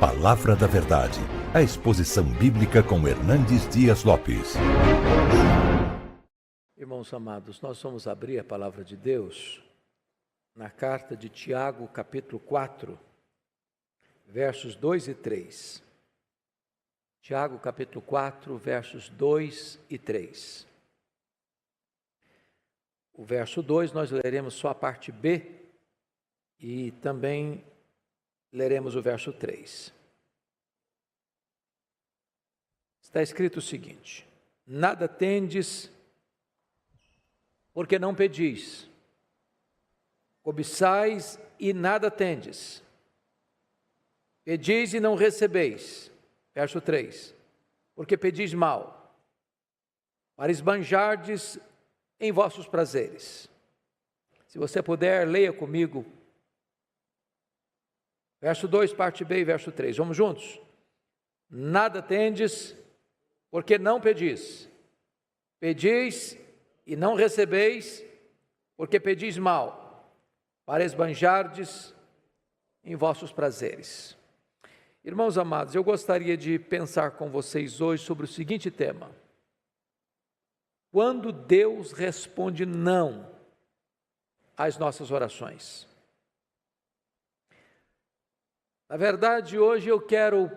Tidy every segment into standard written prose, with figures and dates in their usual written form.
Palavra da Verdade, a exposição bíblica com Hernandes Dias Lopes. Irmãos amados, nós vamos abrir a Palavra de Deus na carta de Tiago, capítulo 4, versos 2 e 3. Tiago, capítulo 4, versos 2 e 3. O verso 2 nós leremos só a parte B e também leremos o verso 3. Está escrito o seguinte: nada tendes porque não pedis, cobiçais e nada tendes, pedis e não recebeis. Verso 3, porque pedis mal, para esbanjardes em vossos prazeres. Se você puder, leia comigo. Verso 2, parte B e verso 3. Vamos juntos? Nada tendes, porque não pedis. Pedis e não recebeis, porque pedis mal, para esbanjardes em vossos prazeres. Irmãos amados, eu gostaria de pensar com vocês hoje sobre o seguinte tema: quando Deus responde não às nossas orações. Na verdade, hoje eu quero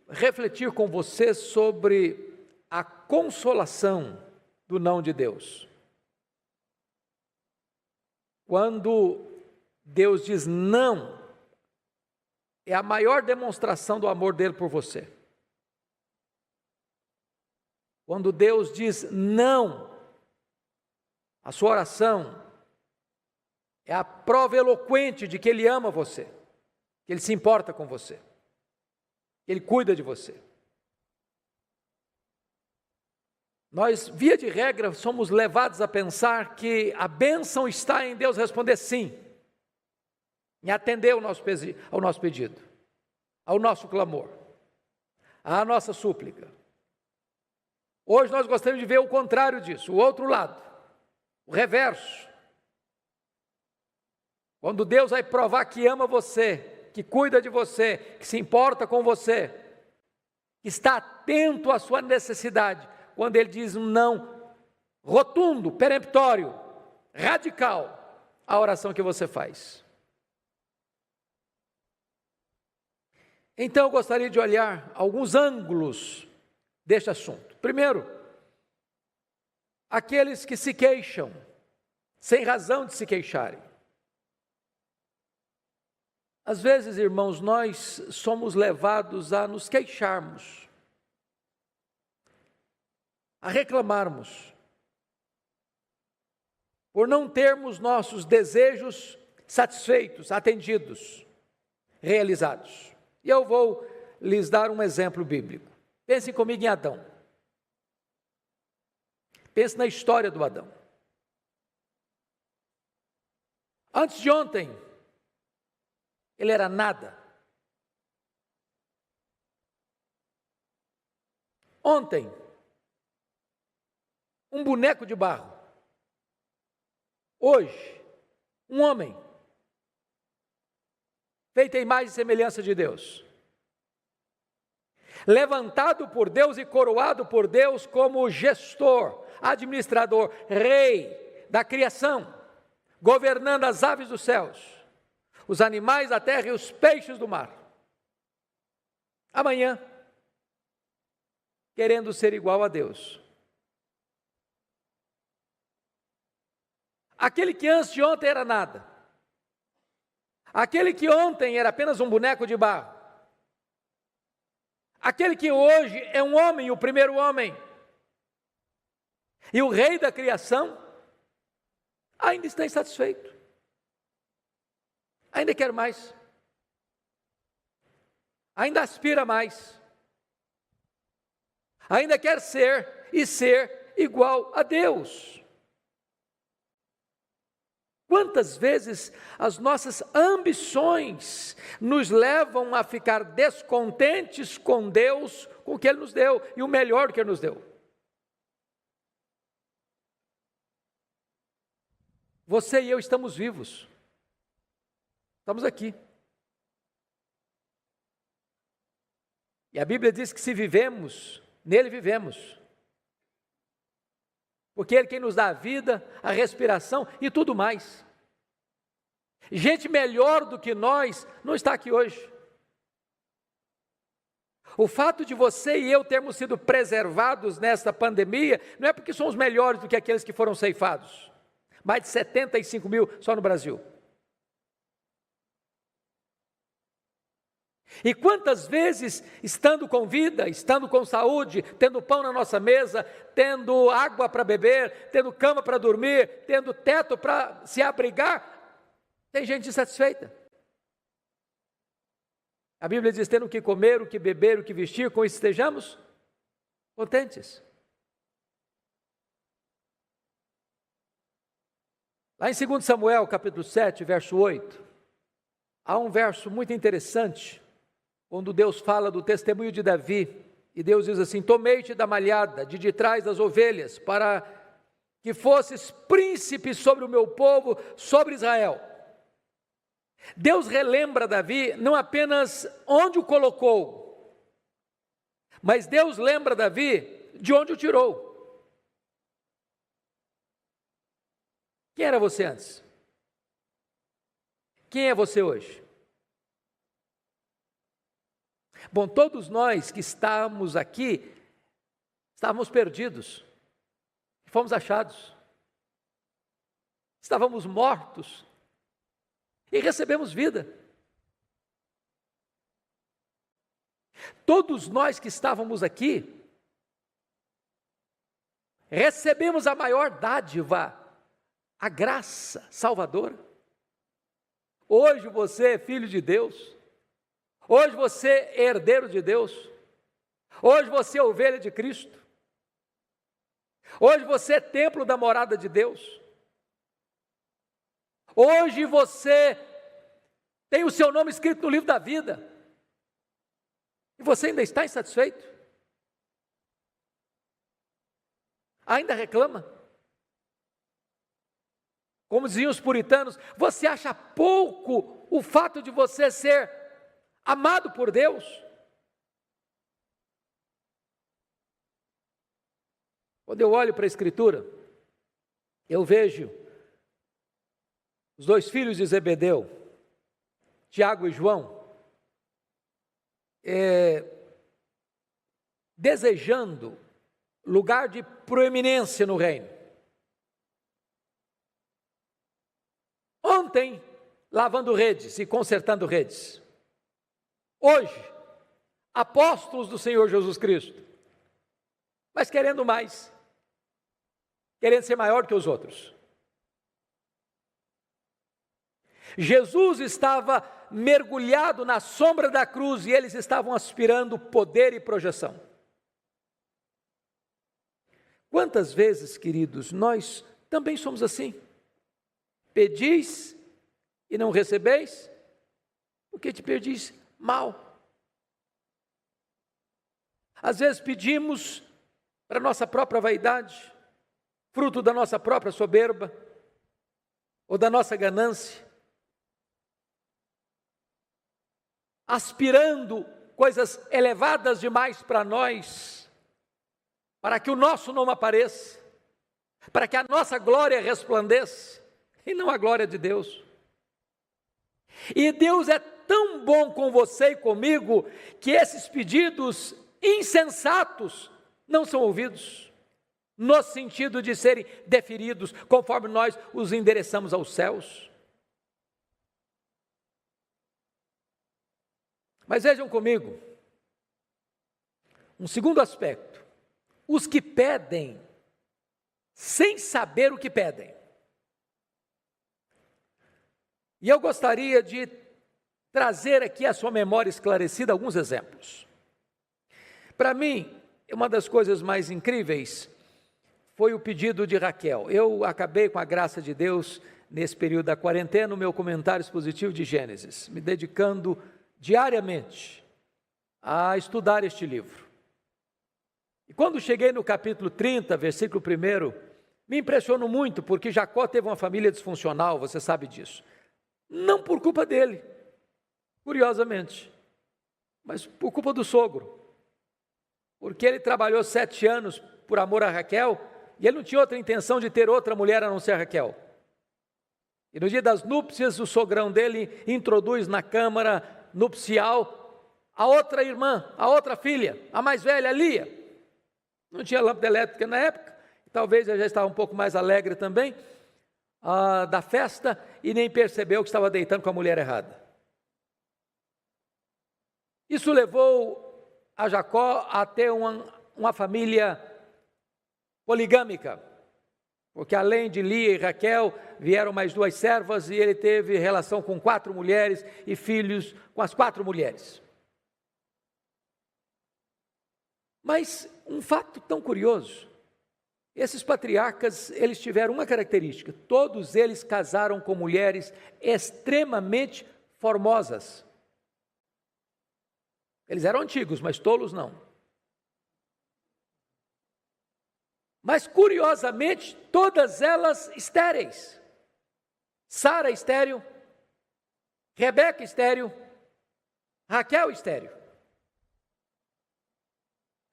refletir com você sobre a consolação do não de Deus. Quando Deus diz não, é a maior demonstração do amor dele por você. Quando Deus diz não, a sua oração é a prova eloquente de que Ele ama você, que Ele se importa com você, que Ele cuida de você. Nós, via de regra, somos levados a pensar que a bênção está em Deus responder sim, em atender ao nosso pedido, ao nosso clamor, à nossa súplica. Hoje nós gostaríamos de ver o contrário disso, o outro lado, o reverso. Quando Deus vai provar que ama você, que cuida de você, que se importa com você, que está atento à sua necessidade, quando Ele diz um não rotundo, peremptório, radical à oração que você faz. Então eu gostaria de olhar alguns ângulos deste assunto. Primeiro, aqueles que se queixam, sem razão de se queixarem. Às vezes, irmãos, nós somos levados a nos queixarmos, a reclamarmos, por não termos nossos desejos satisfeitos, atendidos, realizados. E eu vou lhes dar um exemplo bíblico. Pensem comigo em Adão. Pense na história do Adão. Antes de ontem, ele era nada. Ontem, um boneco de barro. Hoje, um homem, feito à imagem e semelhança de Deus, levantado por Deus e coroado por Deus como gestor, administrador, rei da criação, governando as aves dos céus, os animais da terra e os peixes do mar. Amanhã, querendo ser igual a Deus. Aquele que antes de ontem era nada, aquele que ontem era apenas um boneco de barro, aquele que hoje é um homem, o primeiro homem, e o rei da criação, ainda está insatisfeito, ainda quer mais, ainda aspira mais, ainda quer ser igual a Deus. Quantas vezes as nossas ambições nos levam a ficar descontentes com Deus, com o que Ele nos deu, e o melhor que Ele nos deu. Você e eu estamos vivos. Estamos aqui. E a Bíblia diz que se vivemos, nele vivemos. Porque Ele quem nos dá a vida, a respiração e tudo mais. Gente melhor do que nós não está aqui hoje. O fato de você e eu termos sido preservados nesta pandemia, não é porque somos melhores do que aqueles que foram ceifados. Mais de 75 mil só no Brasil. E quantas vezes, estando com vida, estando com saúde, tendo pão na nossa mesa, tendo água para beber, tendo cama para dormir, tendo teto para se abrigar, tem gente insatisfeita. A Bíblia diz, tendo o que comer, o que beber, o que vestir, com isso estejamos contentes. Lá em 2 Samuel, capítulo 7, verso 8, há um verso muito interessante, quando Deus fala do testemunho de Davi, e Deus diz assim, tomei-te da malhada, de trás das ovelhas, para que fosses príncipe sobre o meu povo, sobre Israel. Deus relembra Davi não apenas onde o colocou, mas Deus lembra Davi de onde o tirou. Quem era você antes? Quem é você hoje? Bom, todos nós que estamos aqui, estávamos perdidos, fomos achados, estávamos mortos, e recebemos vida. Todos nós que estávamos aqui, recebemos a maior dádiva, a graça salvadora. Hoje você é filho de Deus, hoje você é herdeiro de Deus, hoje você é ovelha de Cristo, hoje você é templo da morada de Deus. Hoje você tem o seu nome escrito no livro da vida. E você ainda está insatisfeito? Ainda reclama? Como diziam os puritanos, você acha pouco o fato de você ser amado por Deus? Quando eu olho para a Escritura, eu vejo os dois filhos de Zebedeu, Tiago e João, desejando lugar de proeminência no reino. Ontem, lavando redes e consertando redes. Hoje, apóstolos do Senhor Jesus Cristo, mas querendo mais, querendo ser maior que os outros. Jesus estava mergulhado na sombra da cruz e eles estavam aspirando poder e projeção. Quantas vezes, queridos, nós também somos assim? Pedis e não recebeis, porque te pedis mal. Às vezes pedimos para nossa própria vaidade, fruto da nossa própria soberba, ou da nossa ganância, aspirando coisas elevadas demais para nós, para que o nosso nome apareça, para que a nossa glória resplandeça, e não a glória de Deus. E Deus é tão bom com você e comigo, que esses pedidos insensatos não são ouvidos, no sentido de serem deferidos, conforme nós os endereçamos aos céus. Mas vejam comigo, um segundo aspecto, os que pedem, sem saber o que pedem. E eu gostaria de trazer aqui à sua memória esclarecida alguns exemplos. Para mim, uma das coisas mais incríveis foi o pedido de Raquel. Eu acabei, com a graça de Deus, nesse período da quarentena, o meu comentário expositivo de Gênesis, me dedicando diariamente a estudar este livro. E quando cheguei no capítulo 30, versículo 1, me impressionou muito, porque Jacó teve uma família disfuncional, você sabe disso. Não por culpa dele, curiosamente, mas por culpa do sogro. Porque ele trabalhou 7 anos por amor a Raquel, e ele não tinha outra intenção de ter outra mulher a não ser Raquel. E no dia das núpcias, o sogrão dele introduz na câmara nupcial a outra irmã, a outra filha, a mais velha, a Lia. Não tinha lâmpada elétrica na época, talvez ele já estava um pouco mais alegre também da festa, e nem percebeu que estava deitando com a mulher errada. Isso levou a Jacó a ter uma família poligâmica, porque além de Lia e Raquel, vieram mais 2 servas, e ele teve relação com 4 mulheres e filhos com as 4 mulheres. Mas um fato tão curioso, esses patriarcas, eles tiveram uma característica: todos eles casaram com mulheres extremamente formosas. Eles eram antigos, mas tolos não. Mas curiosamente, todas elas estéreis. Sara estéril, Rebeca estéril, Raquel estéril.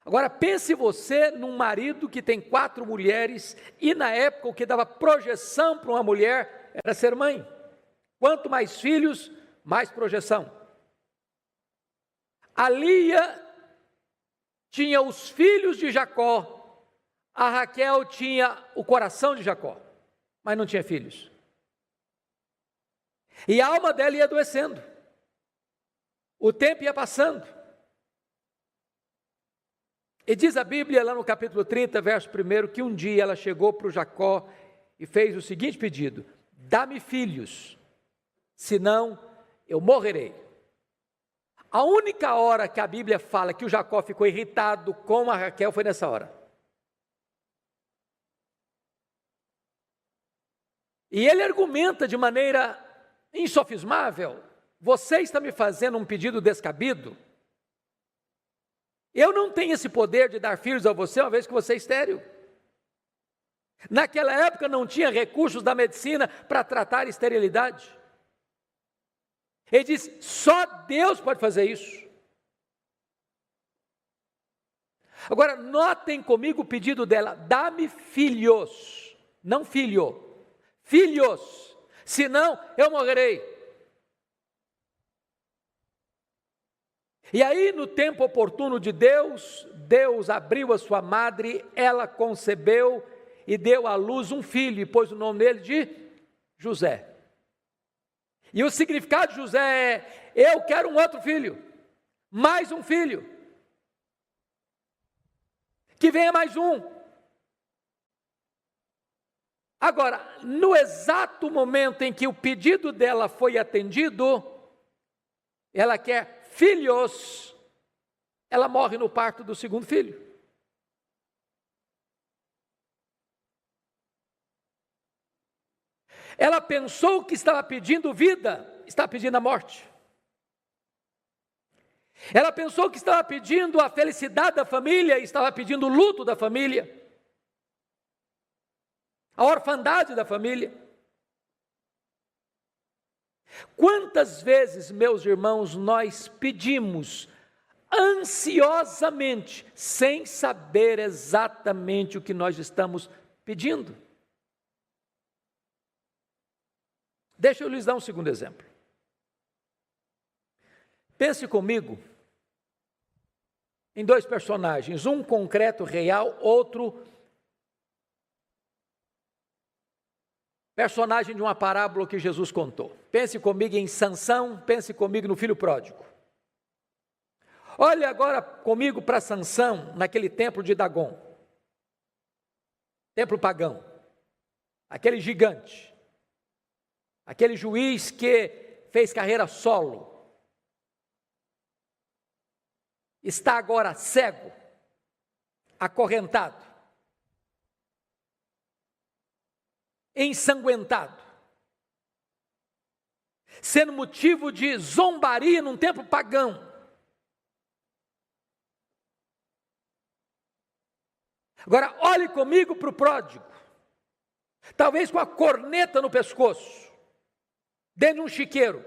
Agora pense você num marido que tem 4 mulheres, e na época o que dava projeção para uma mulher era ser mãe. Quanto mais filhos, mais projeção. A Lia tinha os filhos de Jacó, a Raquel tinha o coração de Jacó, mas não tinha filhos. E a alma dela ia adoecendo, o tempo ia passando. E diz a Bíblia lá no capítulo 30, verso 1, que um dia ela chegou para o Jacó e fez o seguinte pedido: dá-me filhos, senão eu morrerei. A única hora que a Bíblia fala que o Jacó ficou irritado com a Raquel foi nessa hora. E ele argumenta de maneira insofismável: você está me fazendo um pedido descabido? Eu não tenho esse poder de dar filhos a você, uma vez que você é estéril. Naquela época não tinha recursos da medicina para tratar esterilidade. Ele diz: só Deus pode fazer isso. Agora, notem comigo o pedido dela: dá-me filhos, não filho, filhos, senão eu morrerei. E aí, no tempo oportuno de Deus, Deus abriu a sua madre, ela concebeu e deu à luz um filho, e pôs o nome dele de José. E o significado de José é: eu quero um outro filho, mais um filho, que venha mais um. Agora, no exato momento em que o pedido dela foi atendido, ela quer filhos, ela morre no parto do segundo filho. Ela pensou que estava pedindo vida, está pedindo a morte. Ela pensou que estava pedindo a felicidade da família, estava pedindo o luto da família, a orfandade da família. Quantas vezes, meus irmãos, nós pedimos ansiosamente, sem saber exatamente o que nós estamos pedindo? Deixa eu lhes dar um segundo exemplo. Pense comigo em 2 personagens, um concreto, real, outro personagem de uma parábola que Jesus contou. Pense comigo em Sansão, pense comigo no filho pródigo. Olhe agora comigo para Sansão, naquele templo de Dagon, templo pagão, aquele gigante, aquele juiz que fez carreira solo, está agora cego, acorrentado, ensanguentado, sendo motivo de zombaria num templo pagão. Agora, olhe comigo para o pródigo, talvez com a corneta no pescoço, dentro de um chiqueiro,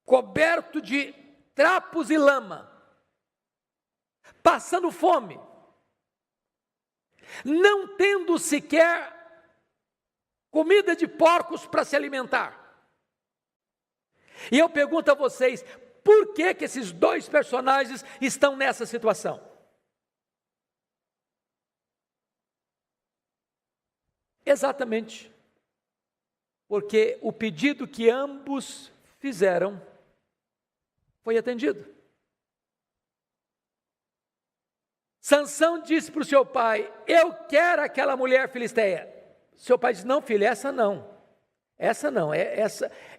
coberto de trapos e lama, passando fome, não tendo sequer comida de porcos para se alimentar. E eu pergunto a vocês, por que que esses dois personagens estão nessa situação? Exatamente porque o pedido que ambos fizeram foi atendido. Sansão disse para o seu pai: eu quero aquela mulher filisteia. Seu pai disse: não, filho, essa não,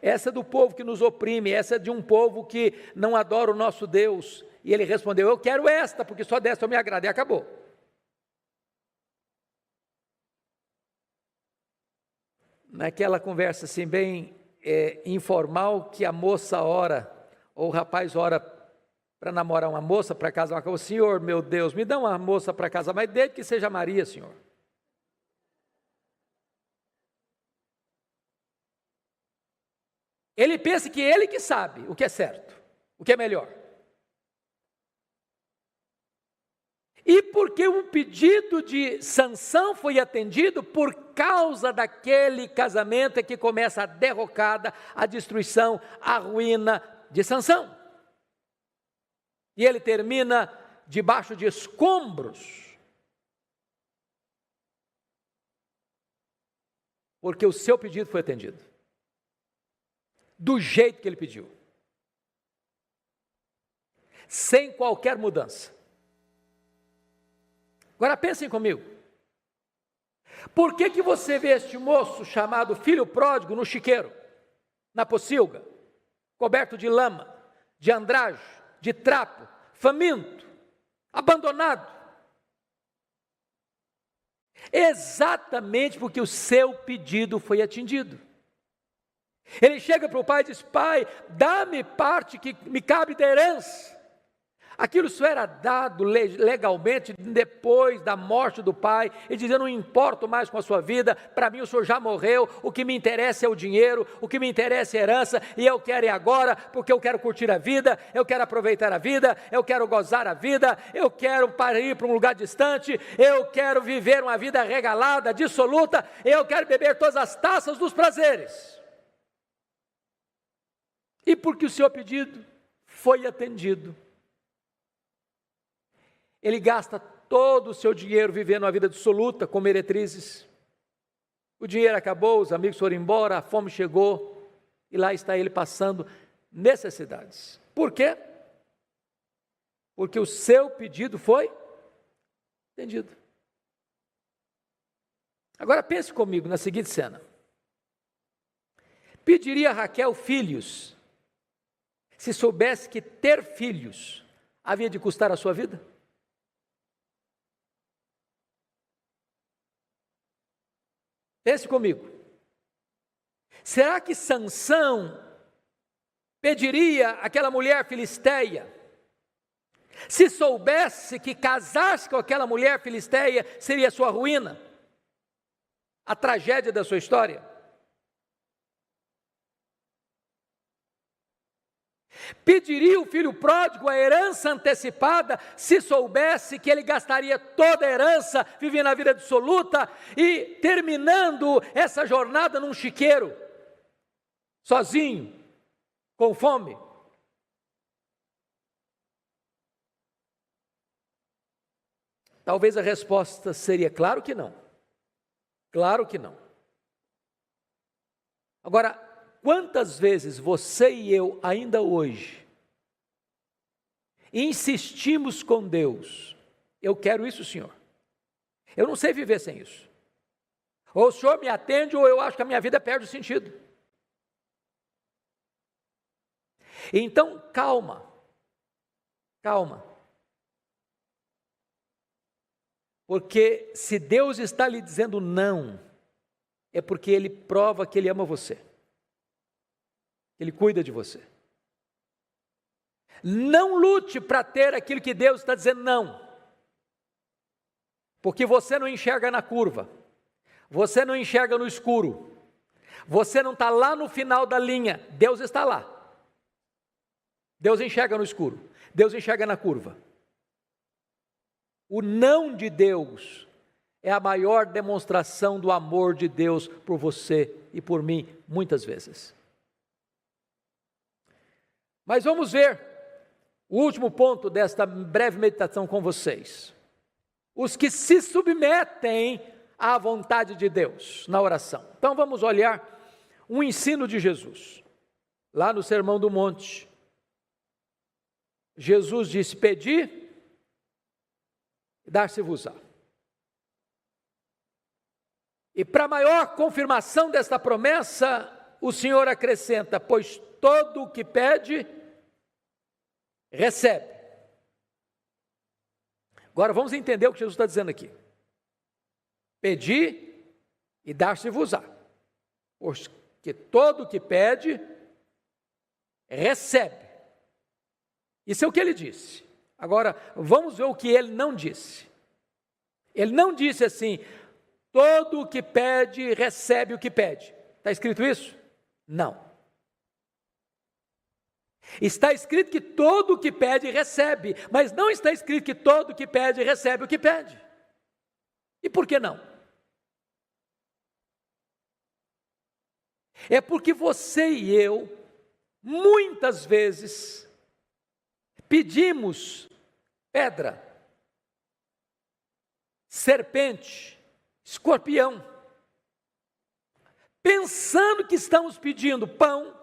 essa do povo que nos oprime, essa de um povo que não adora o nosso Deus. E ele respondeu: eu quero esta, porque só desta eu me agrado, e acabou. Naquela conversa assim bem informal, que a moça ora, ou o rapaz ora para namorar uma moça, para casar com o Senhor, meu Deus, me dá uma moça para casar, mas desde que seja Maria, Senhor. Ele pensa que ele que sabe o que é certo, o que é melhor. E porque o pedido de Sansão foi atendido, por causa daquele casamento é que começa a derrocada, a destruição, a ruína de Sansão. E ele termina debaixo de escombros, porque o seu pedido foi atendido, do jeito que ele pediu, sem qualquer mudança. Agora pensem comigo, por que que você vê este moço chamado filho pródigo no chiqueiro, na pocilga, coberto de lama, de andrajo, de trapo, faminto, abandonado? Exatamente porque o seu pedido foi atendido. Ele chega para o pai e diz: pai, dá-me parte que me cabe da herança. Aquilo só era dado legalmente depois da morte do pai. Ele diz: eu não importo mais com a sua vida, para mim o senhor já morreu, o que me interessa é o dinheiro, o que me interessa é a herança, e eu quero agora, porque eu quero curtir a vida, eu quero aproveitar a vida, eu quero gozar a vida, eu quero ir para um lugar distante, eu quero viver uma vida regalada, dissoluta, eu quero beber todas as taças dos prazeres. E porque o seu pedido foi atendido, ele gasta todo o seu dinheiro vivendo uma vida dissoluta, com meretrizes. O dinheiro acabou, os amigos foram embora, a fome chegou, e lá está ele passando necessidades. Por quê? Porque o seu pedido foi atendido. Agora pense comigo na seguinte cena. Pediria a Raquel filhos, se soubesse que ter filhos havia de custar a sua vida? Pense comigo. Será que Sansão pediria àquela mulher filisteia, se soubesse que casar-se com aquela mulher filisteia seria a sua ruína, a tragédia da sua história? Pediria o filho pródigo a herança antecipada, se soubesse que ele gastaria toda a herança, vivendo a vida dissoluta e terminando essa jornada num chiqueiro, sozinho, com fome? Talvez a resposta seria: claro que não. Claro que não. Agora, quantas vezes você e eu, ainda hoje, insistimos com Deus: eu quero isso, Senhor, eu não sei viver sem isso, ou o Senhor me atende, ou eu acho que a minha vida perde o sentido. Então, calma, porque se Deus está lhe dizendo não, é porque Ele prova que Ele ama você, Ele cuida de você. Não lute para ter aquilo que Deus está dizendo não, porque você não enxerga na curva, você não enxerga no escuro, você não está lá no final da linha. Deus está lá, Deus enxerga no escuro, Deus enxerga na curva. O não de Deus é a maior demonstração do amor de Deus por você e por mim, muitas vezes. Mas vamos ver o último ponto desta breve meditação com vocês. Os que se submetem à vontade de Deus na oração. Então vamos olhar um ensino de Jesus, lá no Sermão do Monte. Jesus disse: pedi, dar-se-vos-á. E para maior confirmação desta promessa, o Senhor acrescenta: pois todo o que pede, recebe. Agora vamos entender o que Jesus está dizendo aqui. Pedi e dar-se-vos-á. Porque todo o que pede, recebe. Isso é o que ele disse. Agora, vamos ver o que ele não disse. Ele não disse assim: todo o que pede, recebe o que pede. Está escrito isso? Não. Está escrito que todo o que pede, recebe. Mas não está escrito que todo o que pede, recebe o que pede. E por que não? É porque você e eu, muitas vezes, pedimos pedra, serpente, escorpião, pensando que estamos pedindo pão,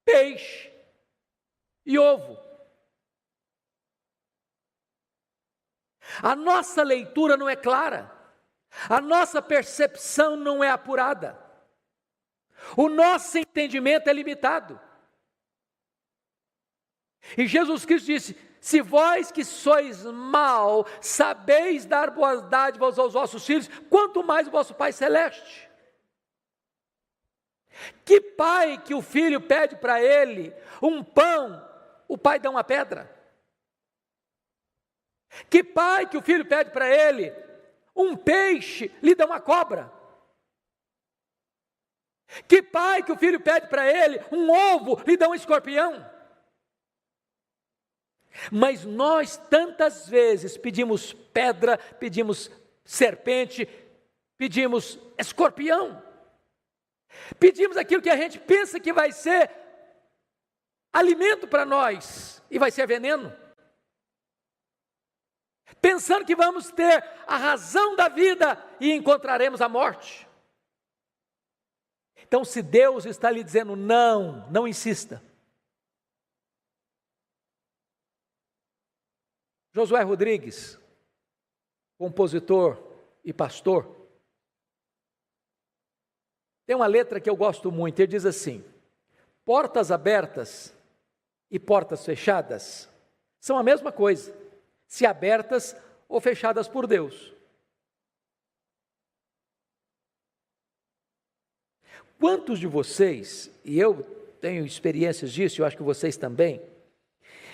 peixe e ovo. A nossa leitura não é clara, a nossa percepção não é apurada, o nosso entendimento é limitado. E Jesus Cristo disse: se vós que sois mau, sabeis dar boas dádivas aos vossos filhos, quanto mais o vosso Pai Celeste. Que pai que o filho pede para ele um pão, o pai dá uma pedra? Que pai que o filho pede para ele um peixe, lhe dá uma cobra? Que pai que o filho pede para ele um ovo, lhe dá um escorpião? Mas nós tantas vezes pedimos pedra, pedimos serpente, pedimos escorpião. Pedimos aquilo que a gente pensa que vai ser alimento para nós e vai ser veneno. Pensando que vamos ter a razão da vida e encontraremos a morte. Então, se Deus está lhe dizendo não, não insista. Josué Rodrigues, compositor e pastor, tem uma letra que eu gosto muito. Ele diz assim: portas abertas e portas fechadas são a mesma coisa, se abertas ou fechadas por Deus. Quantos de vocês, e eu tenho experiências disso, eu acho que vocês também,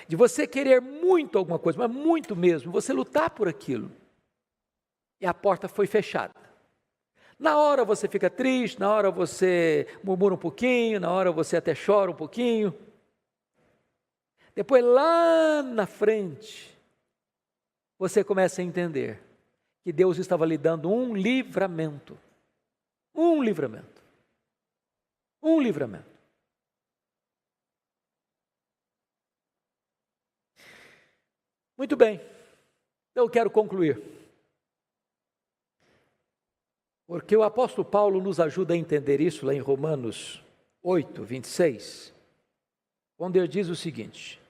de você querer muito alguma coisa, mas muito mesmo, você lutar por aquilo, e a porta foi fechada. Na hora você fica triste, na hora você murmura um pouquinho, na hora você até chora um pouquinho. Depois, lá na frente, você começa a entender que Deus estava lhe dando um livramento. Um livramento. Um livramento. Muito bem, então eu quero concluir. Porque o apóstolo Paulo nos ajuda a entender isso lá em Romanos 8, 26, quando ele diz o seguinte: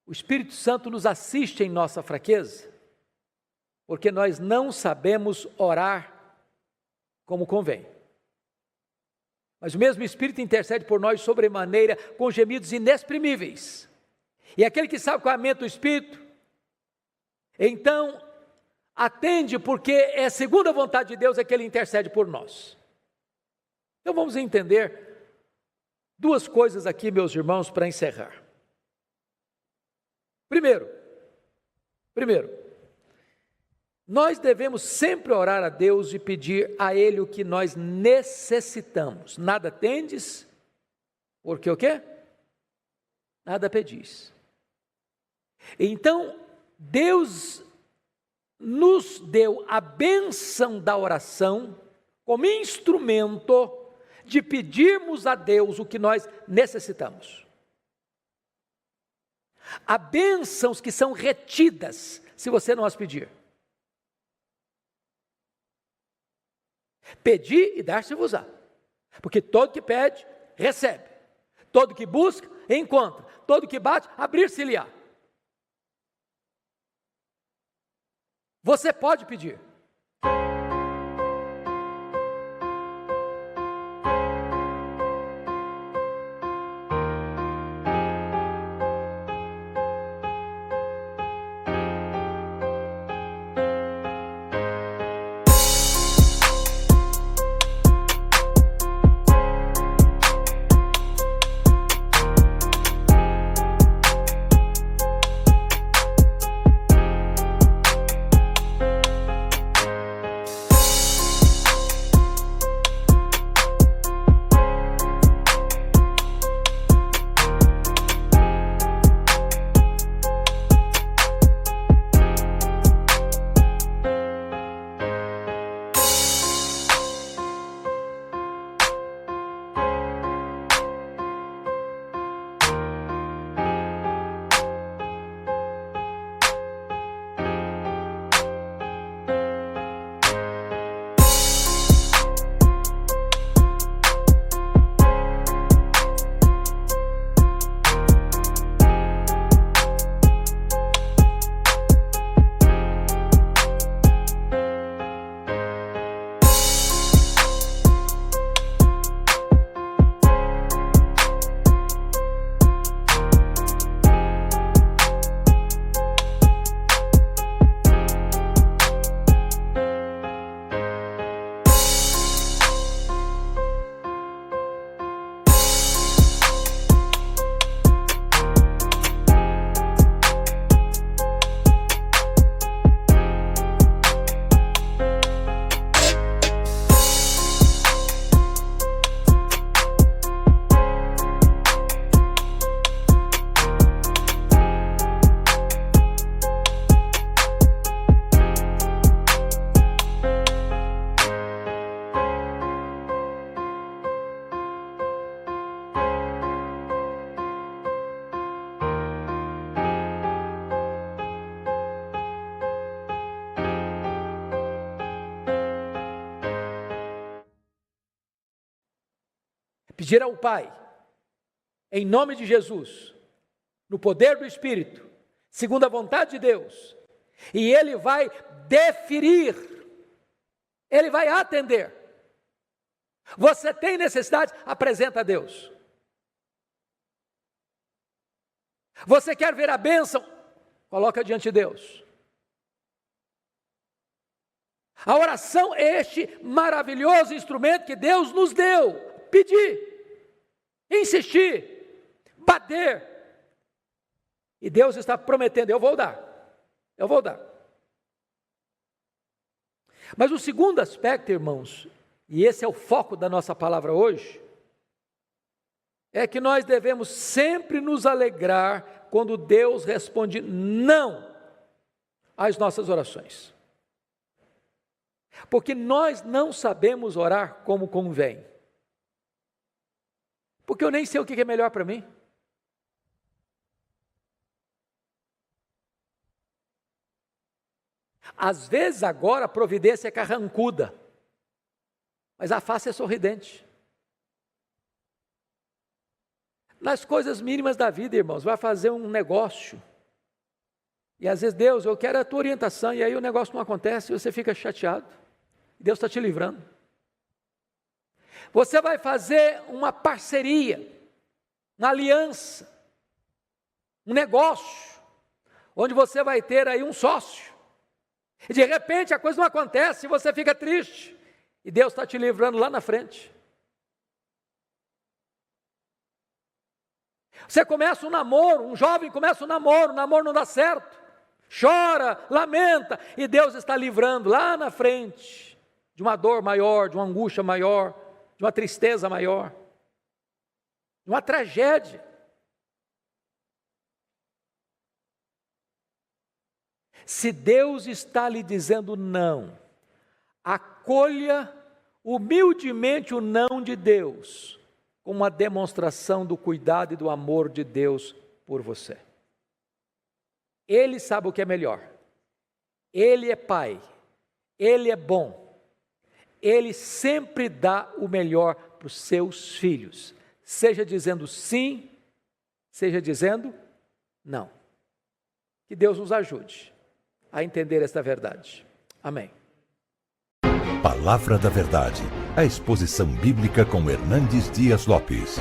o Espírito Santo nos assiste em nossa fraqueza, porque nós não sabemos orar como convém. Mas o mesmo Espírito intercede por nós sobremaneira com gemidos inexprimíveis. E aquele que sabe qual é a mente do Espírito, então atende, porque é segundo a vontade de Deus é que Ele intercede por nós. Então vamos entender duas coisas aqui, meus irmãos, para encerrar. Primeiro, nós devemos sempre orar a Deus e pedir a Ele o que nós necessitamos. Nada tendes Porque o quê? Nada pedis. Então, Deus nos deu a bênção da oração como instrumento de pedirmos a Deus o que nós necessitamos. Há bênçãos que são retidas se você não as pedir. Pedi e dar-se-vos-á. Porque todo que pede, recebe. Todo que busca, encontra. Todo que bate, abrir-se-lhe-á. Você pode pedir. Pedir ao Pai, em nome de Jesus, no poder do Espírito, segundo a vontade de Deus, e Ele vai deferir, Ele vai atender. Você tem necessidade? Apresenta a Deus. Você quer ver a bênção? Coloca diante de Deus. A oração é este maravilhoso instrumento que Deus nos deu. Pedir, insistir, bater. E Deus está prometendo, eu vou dar. Mas o segundo aspecto, irmãos, e esse é o foco da nossa palavra hoje, é que nós devemos sempre nos alegrar quando Deus responde não às nossas orações. Porque nós não sabemos orar como convém. Porque eu nem sei o que é melhor para mim. Às vezes agora a providência é carrancuda, mas a face é sorridente. Nas coisas mínimas da vida, irmãos, vai fazer um negócio, e às vezes, Deus, eu quero a tua orientação, e aí o negócio não acontece, e você fica chateado, Deus está te livrando. Você vai fazer uma parceria, uma aliança, um negócio, onde você vai ter aí um sócio, e de repente a coisa não acontece, e você fica triste, e Deus está te livrando lá na frente. Você começa um namoro, um jovem começa um namoro, o namoro não dá certo, chora, lamenta, e Deus está livrando lá na frente, de uma dor maior, de uma angústia maior, de uma tristeza maior. uma tragédia. Se Deus está lhe dizendo não, acolha humildemente o não de Deus, como uma demonstração do cuidado e do amor de Deus por você. Ele sabe o que é melhor. Ele é Pai. Ele é bom. Ele sempre dá o melhor para os seus filhos. Seja dizendo sim, seja dizendo não. Que Deus nos ajude a entender esta verdade. Amém. Palavra da Verdade, a exposição bíblica com Hernandes Dias Lopes.